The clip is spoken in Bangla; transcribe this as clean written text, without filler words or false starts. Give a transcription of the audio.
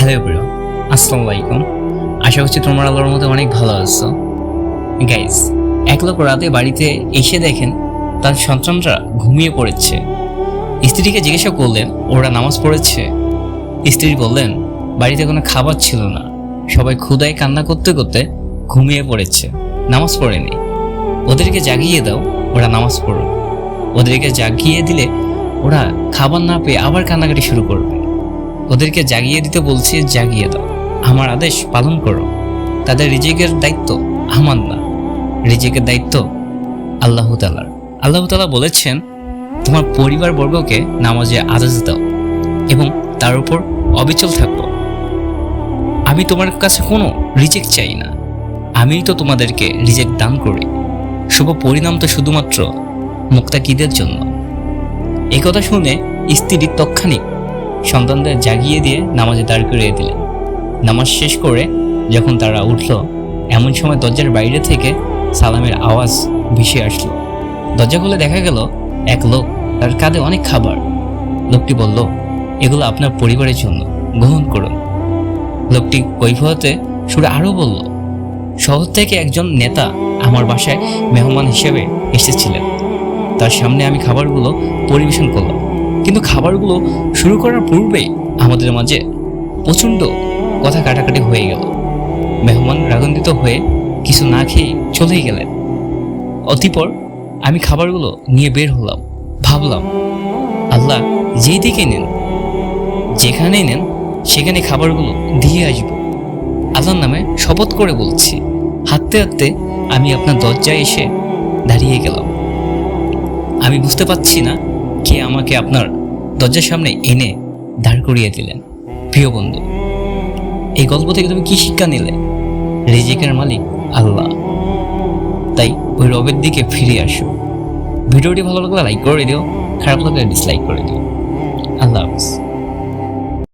হ্যালো এভরিওয়ান, আসসালামু আলাইকুম। আশা করছি তোমরা আল্লাহর মধ্যে অনেক ভালো আছো। গাইস, এক লোক রাতে বাড়িতে এসে দেখেন তার সন্তানরা ঘুমিয়ে পড়েছে। স্ত্রীকে জিজ্ঞাসা করলেন ওরা নামাজ পড়েছে। স্ত্রী বললেন বাড়িতে কোনো খাবার ছিল না, সবাই ক্ষুধায় কান্না করতে করতে ঘুমিয়ে পড়েছে, নামাজ পড়েনি। ওদেরকে জাগিয়ে দাও, ওরা নামাজ পড়ো। ওদেরকে জাগিয়ে দিলে ওরা খাবার না পেয়ে আবার কান্নাকাটি শুরু করবে। ওদেরকে জাগিয়ে দিতে বলছি, জাগিয়ে দাও, আমার আদেশ পালন করো। তাদের রিজিকের দায়িত্ব আমার না, রিজিকের দায়িত্ব আল্লাহ তাআলার। আল্লাহ তাআলা বলেছেন তোমার পরিবারবর্গকে নামাজে আদেশ দাও এবং তার উপর অবিচল থাকো। আমি তোমার কাছে কোনো রিজেক চাই না, আমিই তো তোমাদেরকে রিজেক দান করি। শুভ পরিণাম তো শুধুমাত্র মুত্তাকিদের জন্য। এই কথা শুনে স্ত্রী তৎক্ষণিক সন্তানদের জাগিয়ে দিয়ে নামাজে দাঁড় করিয়ে দিলেন। নামাজ শেষ করে যখন তারা উঠল, এমন সময় দরজার বাইরে থেকে সালামের আওয়াজ ভেসে আসলো। দরজা খুলে দেখা গেল এক লোক, তার কাঁধে অনেক খাবার। লোকটি বলল, এগুলো আপনার পরিবারের জন্য, গ্রহণ করুন। লোকটি কৈফিয়তে সুরে আরও বলল, শহর থেকে একজন নেতা আমার বাসায় মেহমান হিসেবে এসেছিলেন, তার সামনে আমি খাবারগুলো পরিবেশন করলাম, কিন্তু খাবারগুলো শুরু করার পূর্বেই আমাদের মাঝে প্রচণ্ড কথা কাটাকাটি হয়ে গেল। মেহমান রাগান্বিত হয়ে কিছু না খেয়ে চলেই গেলেন। অতঃপর আমি খাবারগুলো নিয়ে বের হলাম, ভাবলাম আল্লাহ যেই দিকে নেন, যেখানেই নেন সেখানে খাবারগুলো দিয়ে আসব। আল্লাহর নামে শপথ করে বলছি। হাঁটতে হাঁটতে আমি আপনার দরজায় এসে দাঁড়িয়ে গেলাম। আমি বুঝতে পারছি না কে আমাকে আপনার দরজার সামনে এনে দাঁড় করিয়ে দিলেন। প্রিয় বন্ধু, এই গল্প থেকে তুমি কি শিক্ষা নিলে? রিজিকের মালিক আল্লাহ, তাই ওই রবের দিকে ফিরে আসো। ভিডিওটি ভালো লাগলে লাইক করে দিও, খারাপ লাগলে ডিসলাইক করে দিও। আল্লাহ হাফেজ।